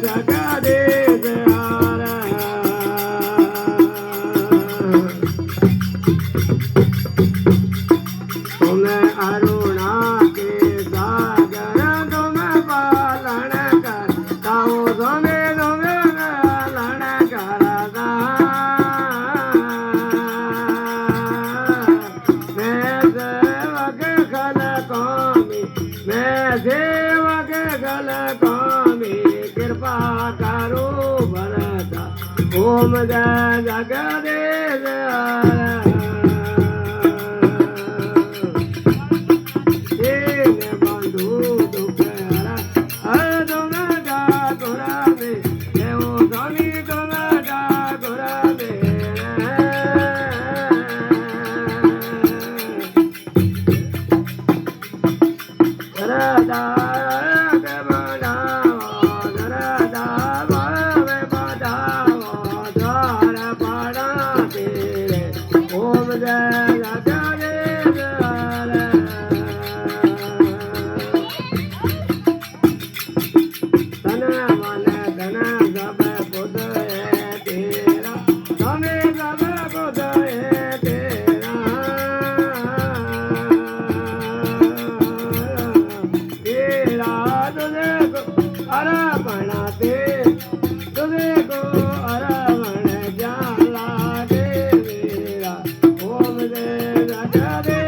जगदीश तुम्हें अरुणा के सागर तुम्हें पालन करता हूँ तुम्हें पालन करता मैं सेवक गलकोमी कृपा करो भरता ओम जय जगदीश Jai